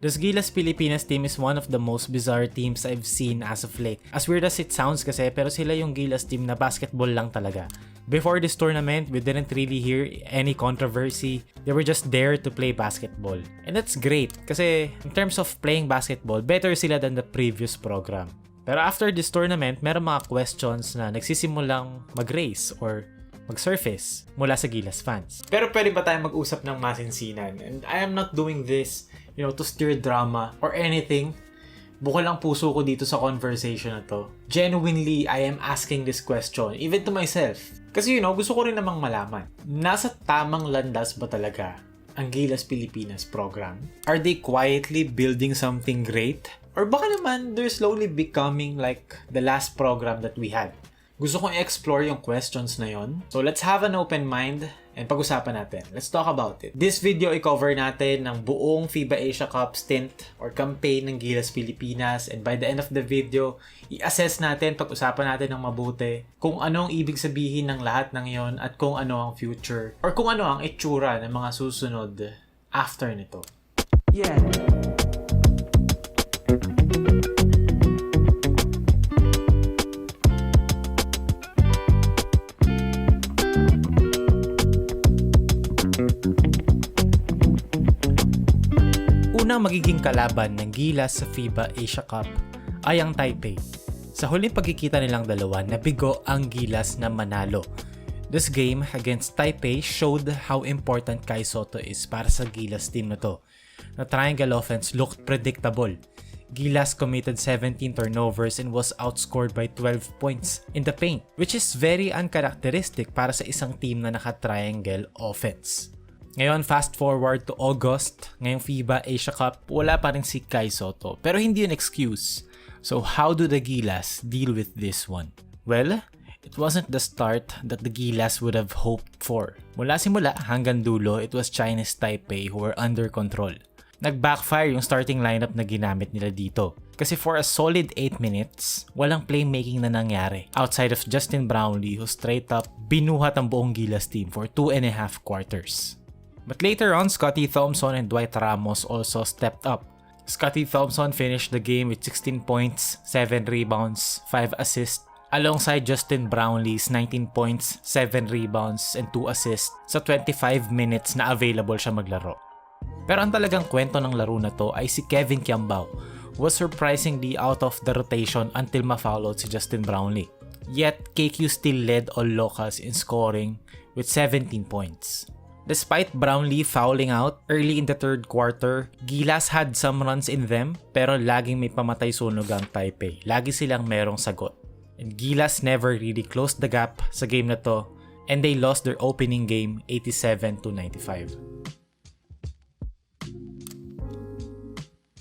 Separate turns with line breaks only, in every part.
This Gilas Pilipinas team is one of the most bizarre teams I've seen as of late. As weird as it sounds kasi, pero sila yung Gilas team na basketball lang talaga. Before this tournament, we didn't really hear any controversy. They were just there to play basketball. And that's great kasi in terms of playing basketball, better sila than the previous program. Pero after this tournament, meron mga questions na nagsisimulang mag-raise or mag-surface mula sa Gilas fans. Pero pwede ba tayong mag-usap ng masinsinan? And I am not doing this, to stir drama or anything. Bukol ang puso ko dito sa conversation na to. Genuinely, I am asking this question, even to myself. Kasi gusto ko rin namang malaman. Nasa tamang landas ba talaga ang Gilas Pilipinas program? Are they quietly building something great? Or baka naman they're slowly becoming like the last program that we had? Gusto kong i-explore yung questions na yon. So let's have an open mind and pag-usapan natin. Let's talk about it. This video, i-cover natin ng buong FIBA Asia Cup stint or campaign ng Gilas Pilipinas, and by the end of the video, i-assess natin, pag-usapan natin ng mabuti kung ano ang ibig sabihin ng lahat ng yon at kung ano ang future or kung ano ang itsura ng mga susunod after nito. Yeah. Unang magiging kalaban ng Gilas sa FIBA Asia Cup ay ang Taipei. Sa huling pagkikita nilang dalawa, nabigo ang Gilas na manalo. This game against Taipei showed how important Kai Sotto is para sa Gilas team na to. The triangle offense looked predictable. Gilas committed 17 turnovers and was outscored by 12 points in the paint, which is very uncharacteristic para sa isang team na naka-triangle offense. Ngayon, fast forward to August, ngayong FIBA Asia Cup, wala pa rin si Kai Sotto. Pero hindi yun excuse. So how do the Gilas deal with this one? Well, it wasn't the start that the Gilas would have hoped for. Mula simula hanggang dulo, it was Chinese Taipei who were under control. Nag-backfire yung starting lineup na ginamit nila dito. Kasi for a solid 8 minutes, walang playmaking na nangyari. Outside of Justin Brownlee who straight up binuhat ang buong Gilas team for 2.5 quarters. But later on, Scottie Thompson and Dwight Ramos also stepped up. Scottie Thompson finished the game with 16 points, 7 rebounds, 5 assists, alongside Justin Brownlee's 19 points, 7 rebounds, and 2 assists sa 25 minutes na available siya maglaro. Pero ang talagang kwento ng laro na to ay si Kevin Kiambao, who was surprisingly out of the rotation until ma-fouled si Justin Brownlee. Yet, KQ still led all locals in scoring with 17 points. Despite Brownlee fouling out early in the third quarter, Gilas had some runs in them, pero laging may pamatay sunog ang Taipei. Lagi silang merong sagot. And Gilas never really closed the gap sa game na to, and they lost their opening game 87-95.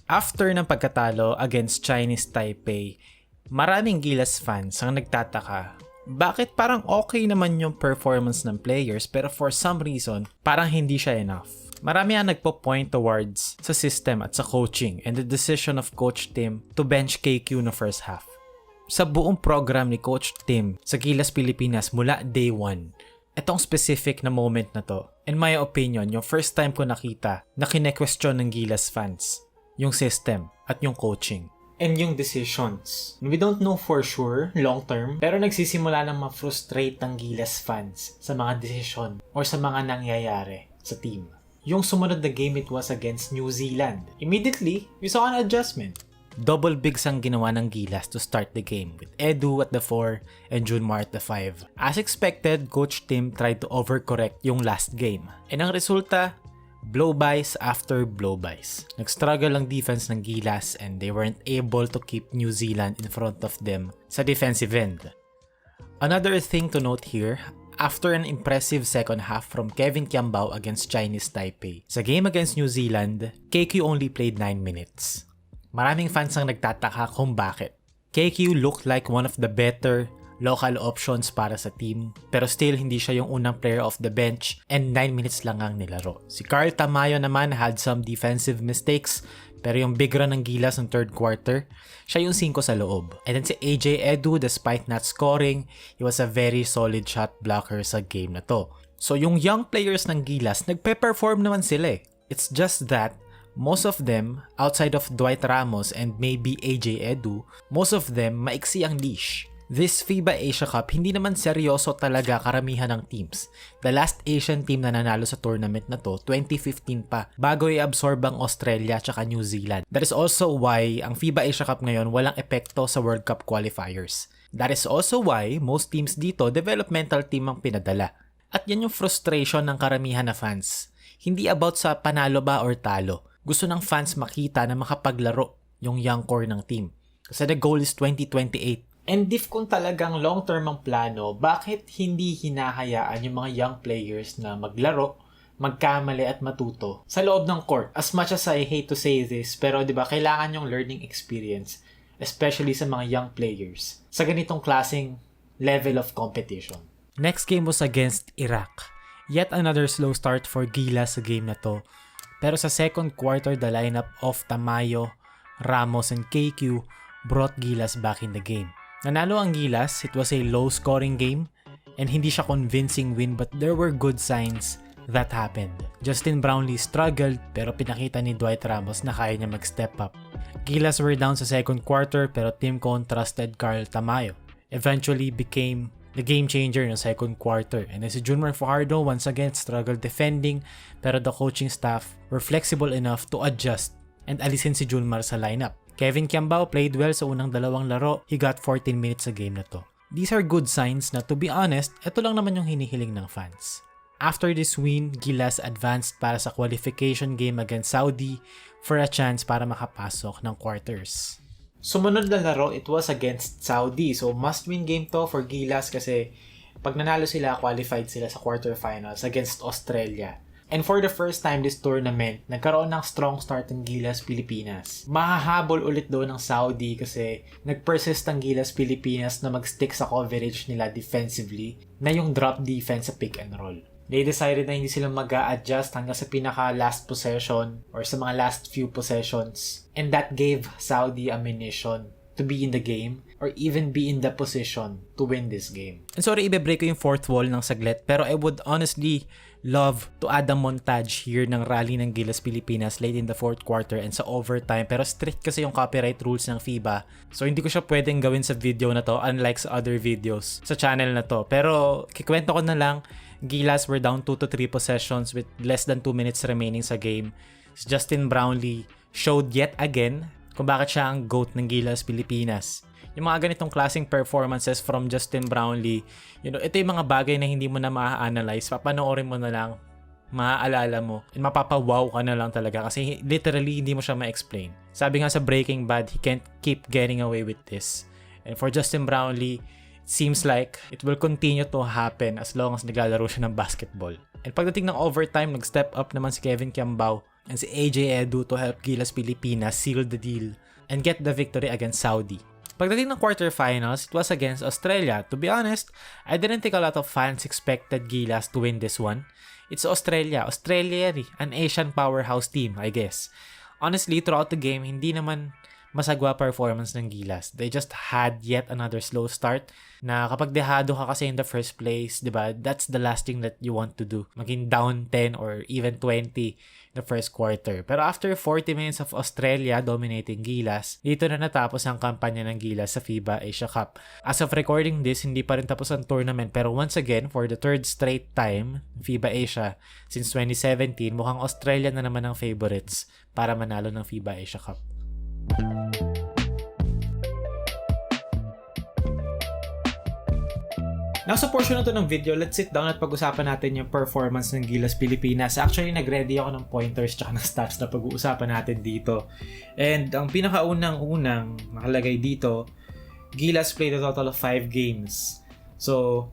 After ng pagkatalo against Chinese Taipei, maraming Gilas fans ang nagtataka bakit parang okay naman yung performance ng players pero for some reason, parang hindi siya enough. Marami ang nagpo-point towards sa system at sa coaching and the decision of Coach Tim to bench KQ na first half. Sa buong program ni Coach Tim sa Gilas Pilipinas mula day 1, itong specific na moment na to, in my opinion, yung first time ko nakita na kine-question ng Gilas fans, yung system at yung coaching. And yung decisions. We don't know for sure, long term, pero nagsisimula ng ma-frustrate ng Gilas fans sa mga desisyon or sa mga nangyayari sa team. Yung sumunod na game, it was against New Zealand. Immediately, we saw an adjustment. Double bigs ang ginawa ng Gilas to start the game with Edu at the 4 and Junmar at the 5. As expected, Coach Tim tried to overcorrect yung last game. And ang resulta, blow-bys after blow-bys. Nag-struggle ang defense ng Gilas and they weren't able to keep New Zealand in front of them sa defensive end. Another thing to note here, after an impressive second half from Kevin Kiambao against Chinese Taipei, sa game against New Zealand, KQ only played 9 minutes. Maraming fans ang nagtataka kung bakit. KQ looked like one of the better local options para sa team, pero still hindi siya yung unang player off the bench and 9 minutes lang ang nilaro. Si Carl Tamayo naman had some defensive mistakes, pero yung big run ng Gilas ng third quarter, siya yung 5 sa loob. And then si AJ Edu, despite not scoring, he was a very solid shot blocker sa game na to. So yung young players ng Gilas, nagpe-perform naman sila eh. It's just that, Most of them, outside of Dwight Ramos and maybe AJ Edu, most of them maiksi ang leash. This FIBA Asia Cup, hindi naman seryoso talaga karamihan ng teams. The last Asian team na nanalo sa tournament na to, 2015 pa, bago i-absorb ang Australia at New Zealand. That is also why ang FIBA Asia Cup ngayon walang epekto sa World Cup qualifiers. That is also why most teams dito developmental team ang pinadala. At yan yung frustration ng karamihan na fans. Hindi about sa panalo ba or talo. Gusto ng fans makita na makapaglaro yung young core ng team. Kasi the goal is 2028. And if kung talagang long-term ang plano, bakit hindi hinahayaan yung mga young players na maglaro, magkamali at matuto sa loob ng court? As much as I hate to say this, pero 'di ba kailangan yung learning experience, especially sa mga young players, sa ganitong klaseng level of competition. Next game was against Iraq. Yet another slow start for Gilas sa game na to. Pero sa second quarter, the lineup of Tamayo, Ramos, and KQ brought Gilas back in the game. Nanalo ang Gilas, it was a low-scoring game, and hindi siya convincing win but there were good signs that happened. Justin Brownlee struggled pero pinakita ni Dwight Ramos na kaya niya mag-step up. Gilas were down sa second quarter pero Team Cone trusted Carl Tamayo. Eventually became the game changer in the second quarter, and si Junmar Fajardo once again struggled defending pero the coaching staff were flexible enough to adjust and alisin si Junmar sa lineup. Kevin Kiambao played well sa unang dalawang laro. He got 14 minutes sa game na to. These are good signs na, to be honest, ito lang naman yung hinihiling ng fans. After this win, Gilas advanced para sa qualification game against Saudi for a chance para makapasok ng quarters. Sumunod na laro, it was against Saudi. So must-win game to for Gilas kasi pag nanalo sila, qualified sila sa quarterfinals against Australia. And for the first time this tournament, nagkaroon ng strong start ng Gilas Pilipinas. Mahahabol ulit doon ng Saudi kasi nag-persist ang Gilas Pilipinas na mag-stick sa coverage nila defensively na yung drop defense sa pick and roll. They decided na hindi sila mag-a-adjust hanggang sa pinaka last possession or sa mga last few possessions. And that gave Saudi ammunition to be in the game or even be in the position to win this game. And sorry, ibe-break ko yung fourth wall ng saglit, pero I would honestly love to add a montage here ng rally ng Gilas Pilipinas late in the fourth quarter and sa overtime, pero strict kasi yung copyright rules ng FIBA, so hindi ko siya pwedeng gawin sa video na to unlike sa other videos sa channel na to. Pero kikwento ko na lang, Gilas were down 2 to 3 possessions with less than 2 minutes remaining sa game. Justin Brownlee showed yet again kung bakit siya ang GOAT ng Gilas Pilipinas. Yung mga ganitong klaseng performances from Justin Brownlee, ito yung mga bagay na hindi mo na ma-analyze, papanoorin mo na lang, maaalala mo, and mapapawaw ka na lang talaga kasi literally hindi mo siya ma-explain. Sabi nga sa Breaking Bad, he can't keep getting away with this. And for Justin Brownlee, it seems like it will continue to happen as long as naglalaro siya ng basketball. And pagdating ng overtime, nag-step up naman si Kevin Kiambao and si AJ Edu to help Gilas Pilipinas seal the deal and get the victory against Saudi. Pagdating ng quarterfinals, it was against Australia. To be honest, I didn't think a lot of fans expected Gilas to win this one. It's Australia. Australia, an Asian powerhouse team, I guess. Honestly, throughout the game, hindi naman masagwa performance ng Gilas. They just had yet another slow start na kapag dehado ka kasi in the first place, diba, that's the last thing that you want to do. Maging down 10 or even 20 the first quarter. Pero after 40 minutes of Australia dominating Gilas, dito na natapos ang kampanya ng Gilas sa FIBA Asia Cup. As of recording this, hindi pa rin tapos ang tournament, pero once again, for the third straight time, FIBA Asia, since 2017, mukhang Australia na naman ang favorites para manalo ng FIBA Asia Cup. Now sa portion na to ng video, let's sit down at pag-usapan natin yung performance ng Gilas Pilipinas. Actually, nag-ready ako ng pointers tsaka ng stats na pag-uusapan natin dito. And ang pinakaunang-unang nakalagay dito, Gilas played a total of 5 games. So,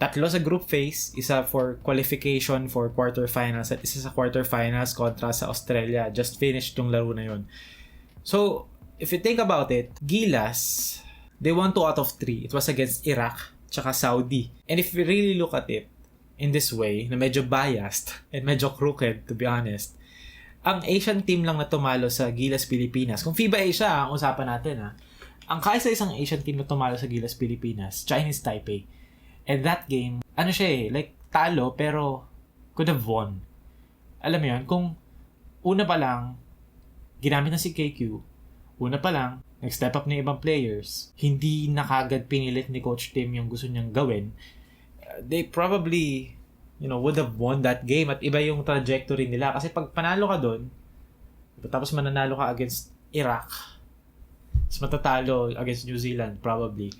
3 sa group phase, isa for qualification for quarterfinals at isa sa quarterfinals kontra sa Australia. Just finished yung laro na yun. So, if you think about it, Gilas, they won 2 out of 3. It was against Iraq tsaka Saudi. And if we really look at it in this way, na medyo biased and medyo crooked, to be honest, ang Asian team lang na tumalo sa Gilas Pilipinas, kung FIBA Asia ang usapan natin, ang kaisa-isang Asian team na tumalo sa Gilas Pilipinas, Chinese Taipei. And that game, like talo pero could have won. Alam mo yun, kung una pa lang, ginamit na si KQ, una pa lang, nag-step up na ibang players, hindi na kagad pinilit ni Coach Tim yung gusto niyang gawin, they probably, would have won that game at iba yung trajectory nila. Kasi pag panalo ka doon, tapos mananalo ka against Iraq, tapos matatalo against New Zealand, probably,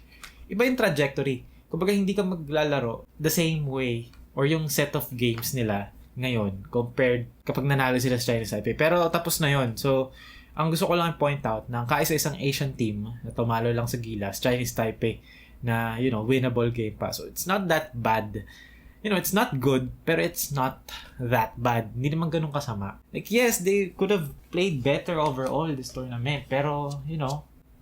iba yung trajectory. Kumbaga, hindi ka maglalaro the same way or yung set of games nila ngayon compared kapag nanalo sila sa Chinese Taipei. Pero tapos na yon. So, ang gusto ko lang point out na kaisa-isang Asian team na tumalo lang sa Gilas, Chinese Taipei, na, winnable game pa. So, it's not that bad. It's not good, pero it's not that bad. Hindi naman ganun kasama. Like, yes, they could have played better overall this tournament. Pero,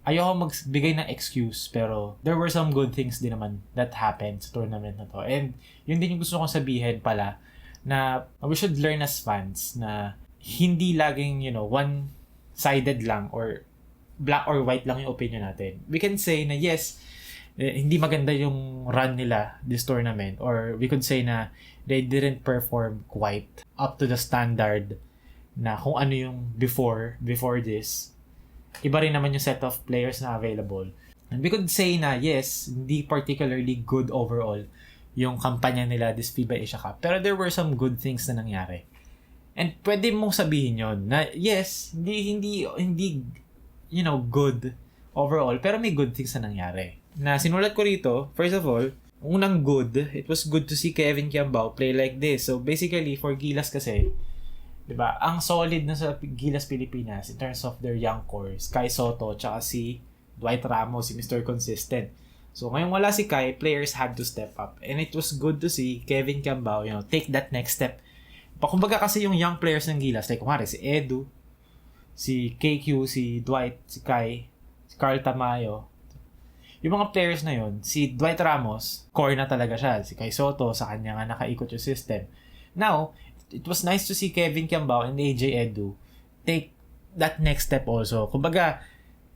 ayoko magbigay ng excuse, pero there were some good things din naman that happened sa tournament na to. And yun din yung gusto kong sabihin pala, na we should learn as fans na hindi laging, one-sided lang or black or white lang yung opinion natin. We can say na yes, hindi maganda yung run nila this tournament, or we could say na they didn't perform quite up to the standard na kung ano yung before this. Iba rin naman yung set of players na available. And we could say na yes, hindi particularly good overall yung kampanya nila this FIBA Asia Cup. Pero there were some good things na nangyari. And pwede mong sabihin yon na yes, hindi good overall, pero may good things na nangyari. Na sinulat ko rito, first of all, unang good, it was good to see Kevin Kiambao play like this. So basically, for Gilas kasi, diba, ang solid na sa Gilas Pilipinas in terms of their young core, Kai Soto, tsaka si Dwight Ramos, si Mr. Consistent. So ngayong wala si Kai, players had to step up. And it was good to see Kevin Kiambao, take that next step. Kumbaga kasi yung young players ng Gilas, like kumari si Edu, si KQ, si Dwight, si Kai, si Carl Tamayo. Yung mga players na yun, si Dwight Ramos, core na talaga siya. Si Kai Soto, sa kanya nga nakaikot yung system. Now, it was nice to see Kevin Kiambao and AJ Edu take that next step also. Kumbaga,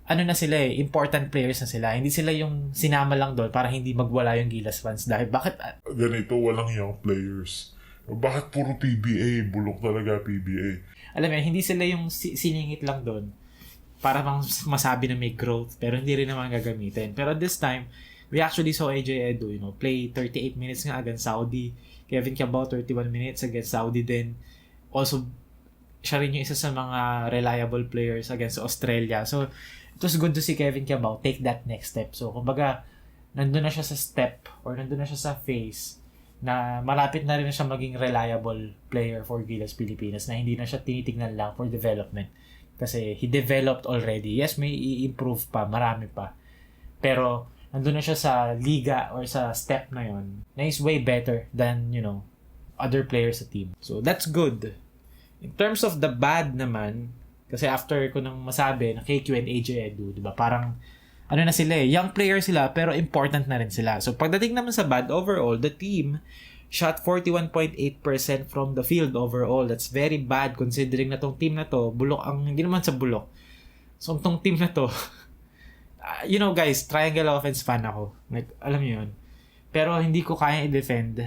na sila important players na sila. Hindi sila yung sinama lang doon para hindi magwala yung Gilas fans. Dahil bakit?
Ganito, walang young players. Bakit puro PBA? Bulok talaga PBA.
Alam mo, hindi sila yung siningit lang doon para masabi na may growth, pero hindi rin naman gagamitin. Pero this time, we actually saw AJ Edu, play 38 minutes nga against Saudi. Kevin Kiambao, 31 minutes against Saudi din. Also, siya rin yung isa sa mga reliable players against Australia. So, it was good to see Kevin Kiambao take that next step. So, kumbaga, nandun na siya sa step or nandun na siya sa phase na malapit na rin siya maging reliable player for Gilas Pilipinas, na hindi na siya tinitignan lang for development. Kasi he developed already. Yes, may i-improve pa, marami pa. Pero, nandun na siya sa liga or sa step na yon na is way better than, other players sa team. So, that's good. In terms of the bad naman, kasi after ko nang masabi na KQ and AJ Edu, diba, parang, na sila young player sila, pero important na rin sila. So, pagdating naman sa bad, overall, the team shot 41.8% from the field overall. That's very bad considering na tong team na to, hindi naman sa bulok. So, tong team na to, guys, triangle offense fan ako. Like, alam niyo yun. Pero hindi ko kaya i-defend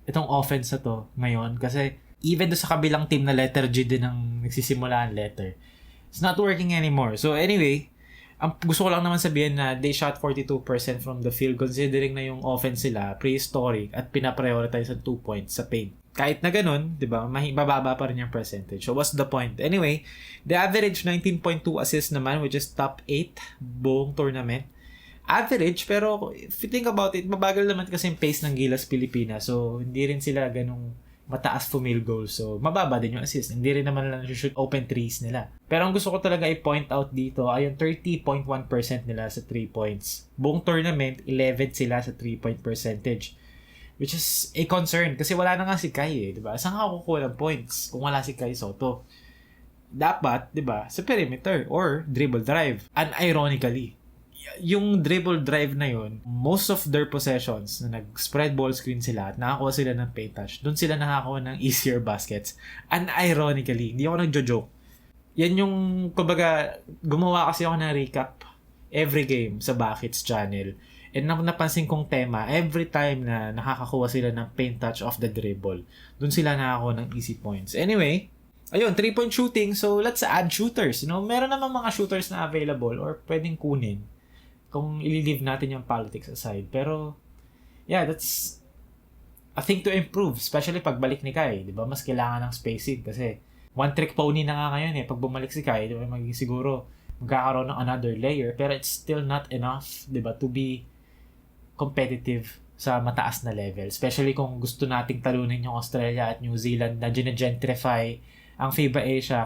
itong offense na to ngayon kasi even do sa kabilang team na letter G din ang nagsisimula ang letter, it's not working anymore. So, anyway, ang gusto ko lang naman sabihin na they shot 42% from the field considering na yung offense sila prehistoric at pinaprioritize ang 2 points sa paint. Kahit na ganun, di ba, bababa pa rin yung percentage. So, what's the point? Anyway, the average 19.2 assists naman, which is top 8 buong tournament. Average, pero if you think about it, mabagal naman kasi yung pace ng Gilas Pilipinas. So, hindi rin sila ganung mataas for field goals. So, mababa din yung assist. Hindi rin naman lang shoot open threes nila. Pero ang gusto ko talaga i-point out dito ay yung 30.1% nila sa 3 points. Buong tournament, 11 sila sa 3-point percentage. Which is a concern kasi wala na nga si Kai diba? Saan ka kukuha ng points kung wala si Kai Soto? Dapat, diba, sa perimeter or dribble drive. And ironically, yung dribble drive na yun, most of their possessions na nag-spread ball screen sila at nakakuha sila ng paint touch, doon sila nakakuha ng easier baskets. And ironically, hindi ako nagjo-joke. Yan yung, kumbaga, gumawa kasi ako ng recap every game sa Bakits channel. And napansin kong tema, every time na nakakakuha sila ng paint touch off the dribble, doon sila nakakuha ng easy points. Anyway, ayun, 3-point shooting. So, let's add shooters. Meron naman mga shooters na available or pwedeng kunin kung i-leave natin yung politics aside. Pero, yeah, that's a thing to improve. Especially pagbalik ni Kai. Di ba? Mas kailangan ng spacing kasi one trick pony na nga ngayon eh. Pag bumalik si Kai, di ba, magiging siguro magkakaroon ng another layer. Pero it's still not enough, di ba, to be competitive sa mataas na level. Especially kung gusto nating talunin yung Australia at New Zealand na gine-gentrify ang FIBA Asia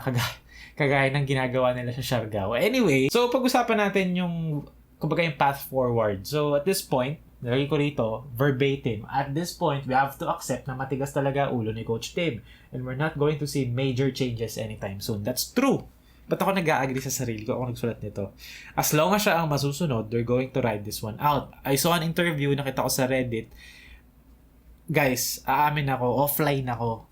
kagaya ng ginagawa nila sa Siargao. Anyway, so pag-usapan natin yung kumbaga yung path forward. So at this point, nilagay ko rito, verbatim. At this point, we have to accept na matigas talaga ulo ni Coach Tim. And we're not going to see major changes anytime soon. That's true. Ba't ako nag-a-agree sa sarili ko? Ako nagsulat nito. As long as siya ang masusunod, they're going to ride this one out. I saw an interview, nakita ko sa Reddit. Guys, aamin ako, offline ako.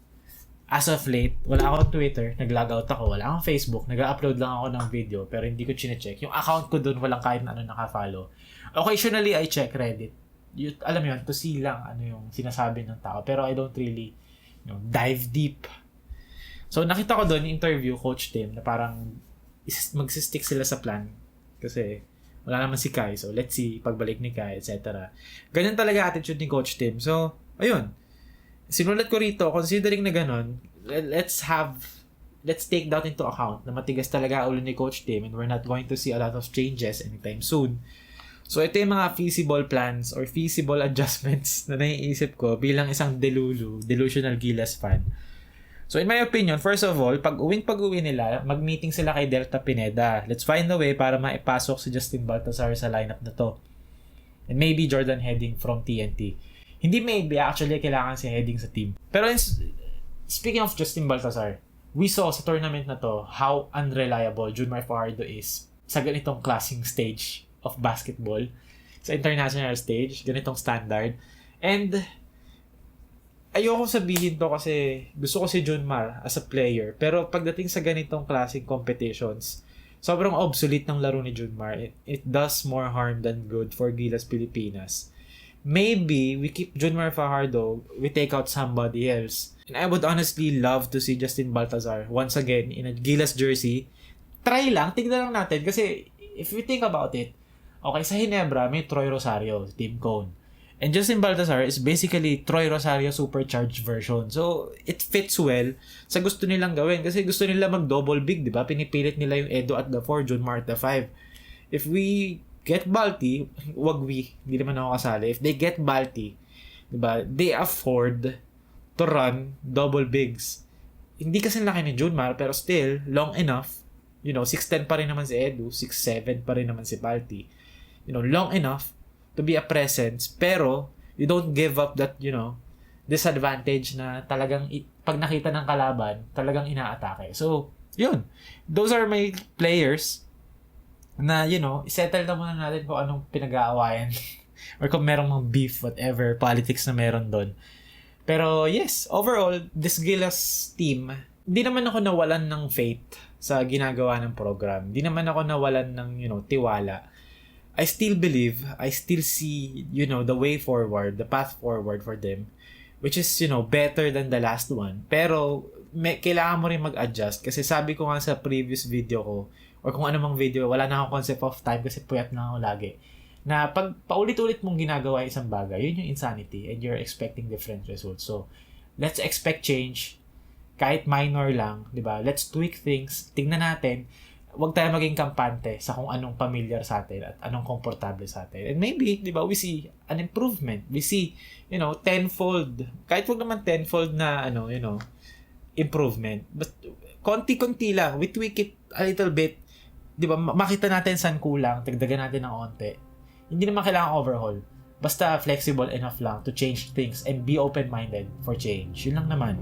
As of late, wala akong Twitter, nag-logout ako, wala akong Facebook, nag-upload lang ako ng video, pero hindi ko chine-check. Yung account ko dun, walang kahit na ano naka-follow. Occasionally, I check Reddit. Alam mo yun, to see lang ano yung sinasabi ng tao. Pero I don't really dive deep. So, nakita ko doon yung interview, Coach Tim, na parang magsistick sila sa plan. Kasi wala naman si Kai. So, let's see, pagbalik ni Kai, etc. Ganyan talaga attitude ni Coach Tim. So, ayun. Sinulat ko rito, considering na ganun, let's take that into account na matigas talaga ulo ni Coach Tim and we're not going to see a lot of changes anytime soon. So, ito yung mga feasible plans or feasible adjustments na naiisip ko bilang isang delusional Gilas fan. So, in my opinion, first of all, pag-uwi nila, mag-meeting sila kay Delta Pineda. Let's find a way para maipasok si Justin Baltazar sa lineup na to. And maybe Jordan Heading from TNT. Hindi maybe, actually, kailangan si Heading sa team. Pero speaking of Justin Baltazar, we saw sa tournament na to how unreliable Junmar Fajardo is sa ganitong klaseng stage of basketball. Sa international stage, ganitong standard. And ayoko sabihin to kasi gusto ko si Junmar as a player. Pero pagdating sa ganitong klaseng competitions, sobrang obsolete ng laro ni Junmar. It does more harm than good for Gilas Pilipinas. Maybe we keep Junmar Fajardo, we take out somebody else. And I would honestly love to see Justin Baltazar once again in a Gilas jersey. Try lang, tignan lang natin. Kasi if we think about it, okay, sa Ginebra may Troy Rosario, Team Cone. And Justin Baltazar is basically Troy Rosario supercharged version. So, it fits well sa gusto nilang gawin. Kasi gusto nila mag-double big, di ba? Pinipilit nila yung Edo at the 4, Junmar at the 5. If we get Balti, hindi naman ako kasali. If they get Balti, di ba? They afford to run double bigs. Hindi kasi laki ni Junmar, pero still, long enough. 6'10 pa rin naman si Edu, 6'7 pa rin naman si Balti. Long enough to be a presence, pero you don't give up that, disadvantage na talagang pag nakita ng kalaban, talagang inaatake. So, yun. Those are my players na, isettle na muna natin kung anong pinag-aawayan or kung merong mga beef, whatever, politics na meron doon. Pero, yes, overall, this Gilas team, di naman ako nawalan ng faith sa ginagawa ng program. Di naman ako nawalan ng, tiwala. I still believe, I still see, the way forward, the path forward for them, which is, better than the last one. Pero, kailangan mo rin mag-adjust kasi sabi ko nga sa previous video ko, or kung anumang video, wala na akong concept of time kasi puyat na ako lagi. Na pag paulit-ulit mong ginagawa isang bagay, yun yung insanity and you're expecting different results. So, let's expect change. Kahit minor lang, di ba? Let's tweak things. Tingnan natin. Huwag tayo maging kampante sa kung anong familiar sa atin at anong komportable sa atin. And maybe, di ba, we see an improvement. We see, tenfold. Kahit huwag naman tenfold na, improvement. But, konti-konti lang. We tweak it a little bit. Di ba, makita natin saan kulang. Tagdagan natin ng onte. Hindi naman kailangan overhaul. Basta flexible enough lang to change things and be open-minded for change. Yun lang naman.